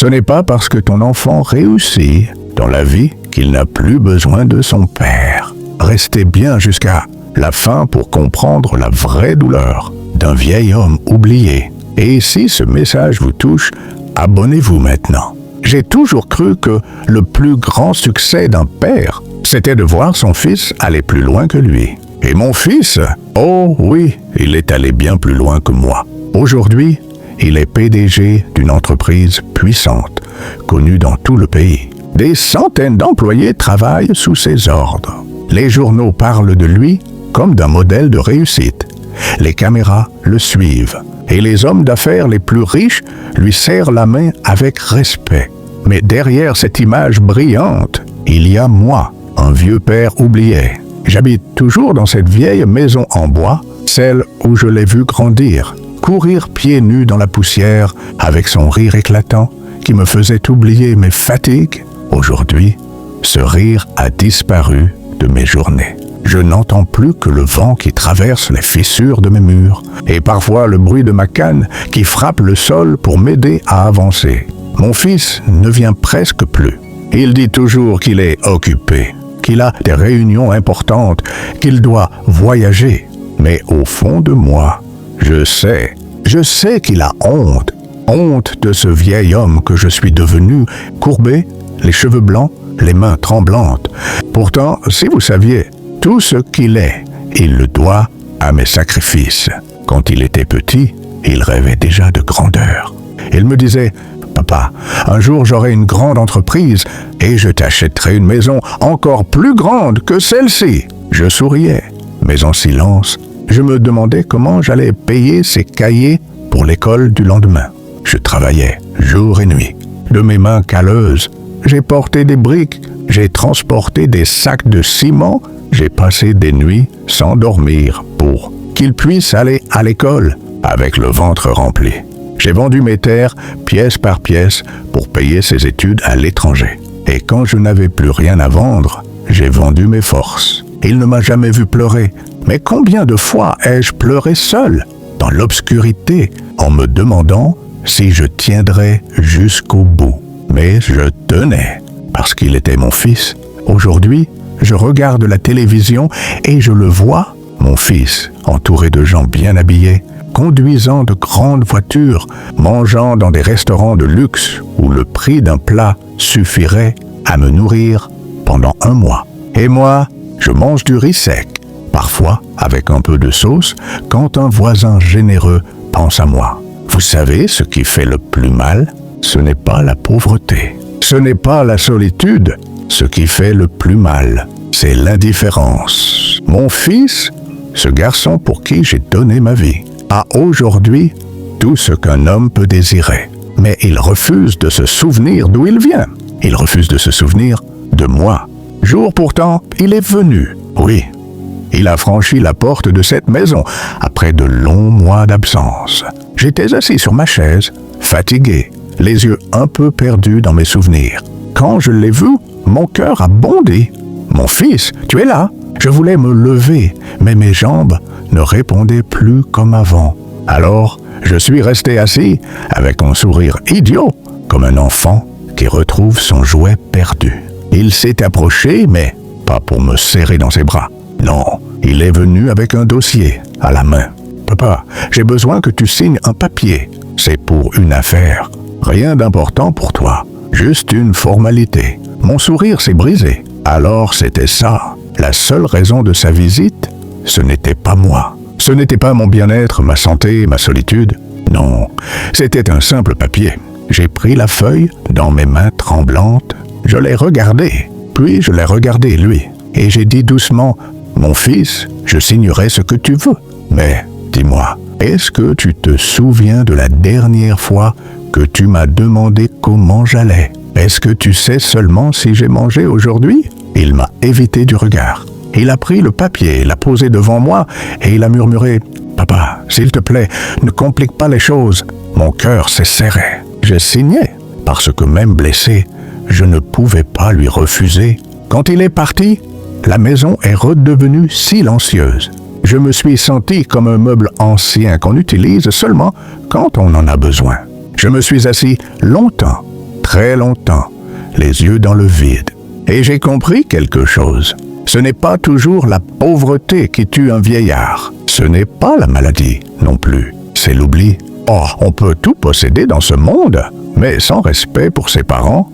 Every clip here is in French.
Ce n'est pas parce que ton enfant réussit dans la vie qu'il n'a plus besoin de son père. Restez bien jusqu'à la fin pour comprendre la vraie douleur d'un vieil homme oublié. Et si ce message vous touche, abonnez-vous maintenant. J'ai toujours cru que le plus grand succès d'un père, c'était de voir son fils aller plus loin que lui. Et mon fils, oh oui, il est allé bien plus loin que moi. Aujourd'hui, il est PDG d'une entreprise puissante, connue dans tout le pays. Des centaines d'employés travaillent sous ses ordres. Les journaux parlent de lui comme d'un modèle de réussite. Les caméras le suivent et les hommes d'affaires les plus riches lui serrent la main avec respect. Mais derrière cette image brillante, il y a moi, un vieux père oublié. J'habite toujours dans cette vieille maison en bois, celle où je l'ai vu grandir, courir pieds nus dans la poussière avec son rire éclatant qui me faisait oublier mes fatigues. Aujourd'hui, ce rire a disparu de mes journées. Je n'entends plus que le vent qui traverse les fissures de mes murs et parfois le bruit de ma canne qui frappe le sol pour m'aider à avancer. Mon fils ne vient presque plus. Il dit toujours qu'il est occupé, qu'il a des réunions importantes, qu'il doit voyager. Mais au fond de moi, je sais qu'il a honte. Honte de ce vieil homme que je suis devenu, courbé, les cheveux blancs, les mains tremblantes. Pourtant, si vous saviez, tout ce qu'il est, il le doit à mes sacrifices. Quand il était petit, il rêvait déjà de grandeur. Il me disait « Papa, un jour j'aurai une grande entreprise et je t'achèterai une maison encore plus grande que celle-ci. » Je souriais, mais en silence, je me demandais comment j'allais payer ses cahiers pour l'école du lendemain. Je travaillais jour et nuit. De mes mains calleuses, j'ai porté des briques, j'ai transporté des sacs de ciment, j'ai passé des nuits sans dormir pour qu'il puisse aller à l'école avec le ventre rempli. J'ai vendu mes terres pièce par pièce pour payer ses études à l'étranger. Et quand je n'avais plus rien à vendre, j'ai vendu mes forces. Il ne m'a jamais vu pleurer. Mais combien de fois ai-je pleuré seul, dans l'obscurité, en me demandant si je tiendrais jusqu'au bout. Mais je tenais, parce qu'il était mon fils. Aujourd'hui, je regarde la télévision et je le vois, mon fils, entouré de gens bien habillés, conduisant de grandes voitures, mangeant dans des restaurants de luxe où le prix d'un plat suffirait à me nourrir pendant 1 mois. Et moi, je mange du riz sec, parfois avec un peu de sauce, quand un voisin généreux pense à moi. Vous savez ce qui fait le plus mal? Ce n'est pas la pauvreté, ce n'est pas la solitude. Ce qui fait le plus mal, c'est l'indifférence. Mon fils, ce garçon pour qui j'ai donné ma vie, a aujourd'hui tout ce qu'un homme peut désirer. Mais il refuse de se souvenir d'où il vient. Il refuse de se souvenir de moi. Jour pourtant, il est venu. Oui, il a franchi la porte de cette maison après de longs mois d'absence. J'étais assis sur ma chaise, fatigué, les yeux un peu perdus dans mes souvenirs. Quand je l'ai vu, mon cœur a bondi. « Mon fils, tu es là ?» Je voulais me lever, mais mes jambes ne répondaient plus comme avant. Alors, je suis resté assis avec un sourire idiot, comme un enfant qui retrouve son jouet perdu. Il s'est approché, mais pas pour me serrer dans ses bras. Non, il est venu avec un dossier à la main. « Papa, j'ai besoin que tu signes un papier. C'est pour une affaire. Rien d'important pour toi. Juste une formalité. » Mon sourire s'est brisé. Alors c'était ça. La seule raison de sa visite, ce n'était pas moi. Ce n'était pas mon bien-être, ma santé, ma solitude. Non, c'était un simple papier. J'ai pris la feuille dans mes mains tremblantes. Je l'ai regardé, puis je l'ai regardé lui. Et j'ai dit doucement, « Mon fils, je signerai ce que tu veux. Mais dis-moi, est-ce que tu te souviens de la dernière fois que tu m'as demandé comment j'allais? Est-ce que tu sais seulement si j'ai mangé aujourd'hui ?» Il m'a évité du regard. Il a pris le papier, l'a posé devant moi et il a murmuré « Papa, s'il te plaît, ne complique pas les choses. » Mon cœur s'est serré. J'ai signé, parce que même blessé, je ne pouvais pas lui refuser. Quand il est parti, la maison est redevenue silencieuse. Je me suis senti comme un meuble ancien qu'on utilise seulement quand on en a besoin. Je me suis assis longtemps, très longtemps, les yeux dans le vide. Et j'ai compris quelque chose. Ce n'est pas toujours la pauvreté qui tue un vieillard. Ce n'est pas la maladie non plus. C'est l'oubli. Oh, on peut tout posséder dans ce monde, mais sans respect pour ses parents,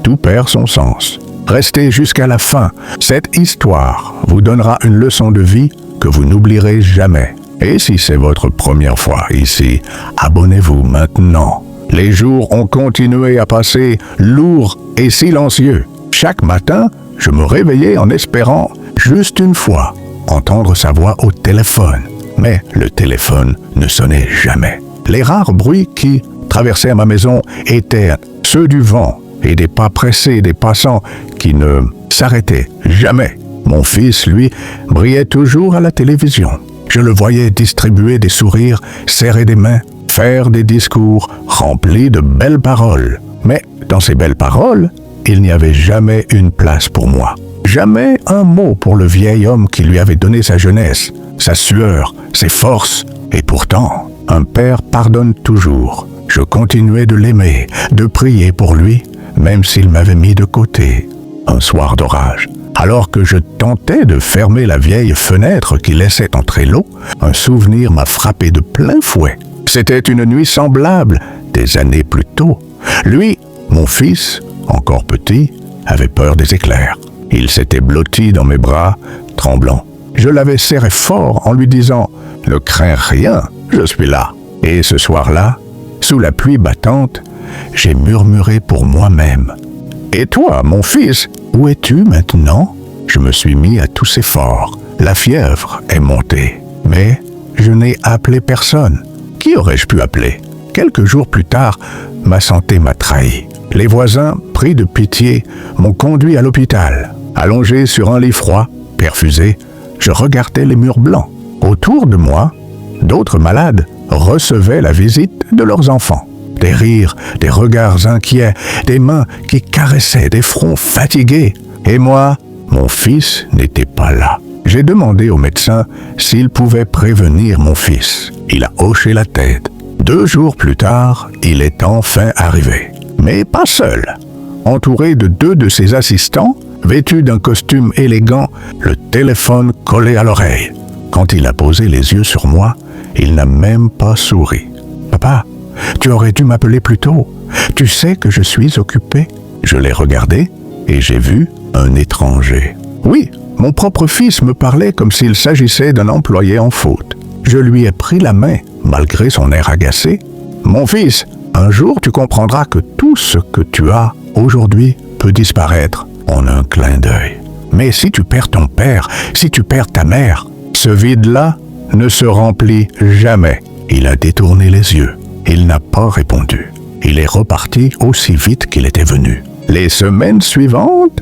tout perd son sens. Restez jusqu'à la fin. Cette histoire vous donnera une leçon de vie que vous n'oublierez jamais. Et si c'est votre première fois ici, abonnez-vous maintenant. Les jours ont continué à passer lourds et silencieux. Chaque matin, je me réveillais en espérant, juste une fois, entendre sa voix au téléphone. Mais le téléphone ne sonnait jamais. Les rares bruits qui traversaient ma maison étaient ceux du vent et des pas pressés des passants qui ne s'arrêtaient jamais. Mon fils, lui, brillait toujours à la télévision. Je le voyais distribuer des sourires, serrer des mains, faire des discours remplis de belles paroles. Mais dans ces belles paroles, il n'y avait jamais une place pour moi. Jamais un mot pour le vieil homme qui lui avait donné sa jeunesse, sa sueur, ses forces. Et pourtant, un père pardonne toujours. Je continuais de l'aimer, de prier pour lui, même s'il m'avait mis de côté. Un soir d'orage, alors que je tentais de fermer la vieille fenêtre qui laissait entrer l'eau, un souvenir m'a frappé de plein fouet. C'était une nuit semblable, des années plus tôt. Lui, mon fils, encore petit, avait peur des éclairs. Il s'était blotti dans mes bras, tremblant. Je l'avais serré fort en lui disant « Ne crains rien, je suis là ». Et ce soir-là, sous la pluie battante, j'ai murmuré pour moi-même « Et toi, mon fils, où es-tu maintenant ?» Je me suis mis à tousser fort. La fièvre est montée. Mais je n'ai appelé personne. Qui aurais-je pu appeler? Quelques jours plus tard, ma santé m'a trahi. Les voisins, pris de pitié, m'ont conduit à l'hôpital. Allongé sur un lit froid, perfusé, je regardais les murs blancs. Autour de moi, d'autres malades recevaient la visite de leurs enfants. Des rires, des regards inquiets, des mains qui caressaient des fronts fatigués. Et moi, mon fils n'était pas là. J'ai demandé au médecin s'il pouvait prévenir mon fils. Il a hoché la tête. 2 jours plus tard, il est enfin arrivé. Mais pas seul. Entouré de 2 de ses assistants, vêtu d'un costume élégant, le téléphone collé à l'oreille. Quand il a posé les yeux sur moi, il n'a même pas souri. « Papa, tu aurais dû m'appeler plus tôt. Tu sais que je suis occupé. » Je l'ai regardé et j'ai vu un étranger. Oui, mon propre fils me parlait comme s'il s'agissait d'un employé en faute. Je lui ai pris la main, malgré son air agacé. « Mon fils, un jour tu comprendras que tout ce que tu as aujourd'hui peut disparaître en un clin d'œil. Mais si tu perds ton père, si tu perds ta mère, ce vide-là ne se remplit jamais. » Il a détourné les yeux. Il n'a pas répondu. Il est reparti aussi vite qu'il était venu. Les semaines suivantes,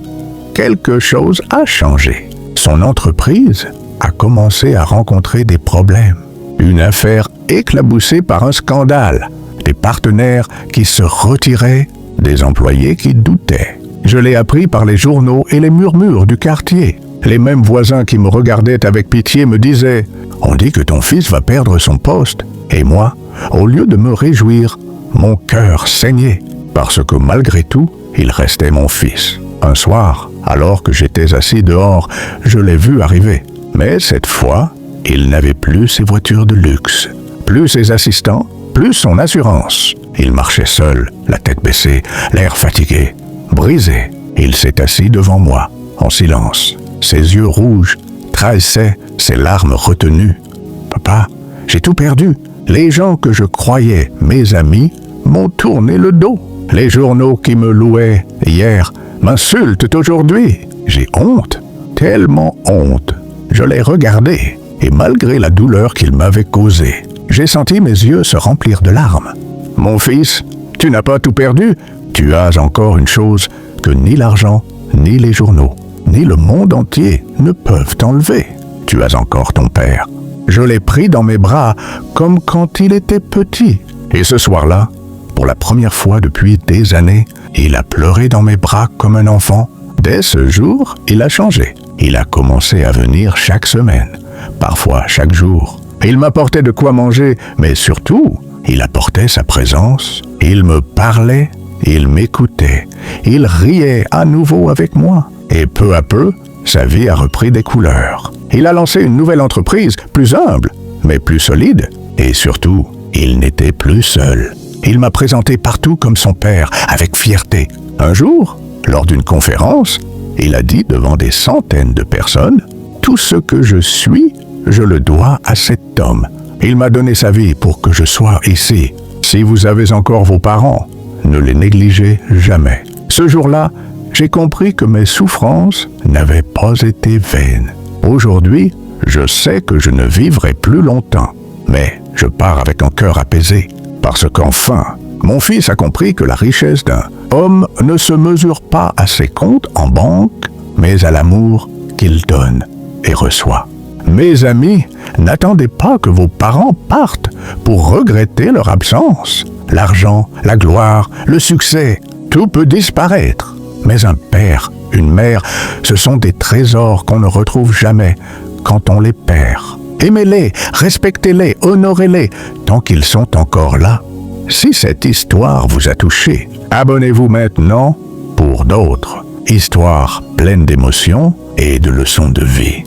quelque chose a changé. Son entreprise a commencé à rencontrer des problèmes. Une affaire éclaboussée par un scandale. Des partenaires qui se retiraient, des employés qui doutaient. Je l'ai appris par les journaux et les murmures du quartier. Les mêmes voisins qui me regardaient avec pitié me disaient « On dit que ton fils va perdre son poste. » Et moi, au lieu de me réjouir, mon cœur saignait, parce que malgré tout, il restait mon fils. Un soir, alors que j'étais assis dehors, je l'ai vu arriver. Mais cette fois, il n'avait plus ses voitures de luxe, plus ses assistants, plus son assurance. Il marchait seul, la tête baissée, l'air fatigué, brisé. Il s'est assis devant moi, en silence. Ses yeux rouges trahissaient ses larmes retenues. « Papa, j'ai tout perdu. Les gens que je croyais mes amis m'ont tourné le dos. Les journaux qui me louaient hier m'insultent aujourd'hui. J'ai honte, tellement honte. » Je l'ai regardé, et malgré la douleur qu'il m'avait causée, j'ai senti mes yeux se remplir de larmes. « Mon fils, tu n'as pas tout perdu. Tu as encore une chose que ni l'argent, ni les journaux, ni le monde entier ne peuvent t'enlever. Tu as encore ton père. » Je l'ai pris dans mes bras comme quand il était petit. Et ce soir-là, pour la première fois depuis des années, il a pleuré dans mes bras comme un enfant. Dès ce jour, il a changé. Il a commencé à venir chaque semaine, parfois chaque jour. Il m'apportait de quoi manger, mais surtout, il apportait sa présence. Il me parlait il m'écoutait, il riait à nouveau avec moi. Et peu à peu, sa vie a repris des couleurs. Il a lancé une nouvelle entreprise, plus humble, mais plus solide. Et surtout, il n'était plus seul. Il m'a présenté partout comme son père, avec fierté. Un jour, lors d'une conférence, il a dit devant des centaines de personnes « Tout ce que je suis, je le dois à cet homme. Il m'a donné sa vie pour que je sois ici. Si vous avez encore vos parents, ne les négligez jamais. » Ce jour-là, j'ai compris que mes souffrances n'avaient pas été vaines. Aujourd'hui, je sais que je ne vivrai plus longtemps, mais je pars avec un cœur apaisé, parce qu'enfin, mon fils a compris que la richesse d'un homme ne se mesure pas à ses comptes en banque, mais à l'amour qu'il donne et reçoit. Mes amis, n'attendez pas que vos parents partent pour regretter leur absence. L'argent, la gloire, le succès, tout peut disparaître. Mais un père, une mère, ce sont des trésors qu'on ne retrouve jamais quand on les perd. Aimez-les, respectez-les, honorez-les, tant qu'ils sont encore là. Si cette histoire vous a touché, abonnez-vous maintenant pour d'autres histoires pleines d'émotions et de leçons de vie.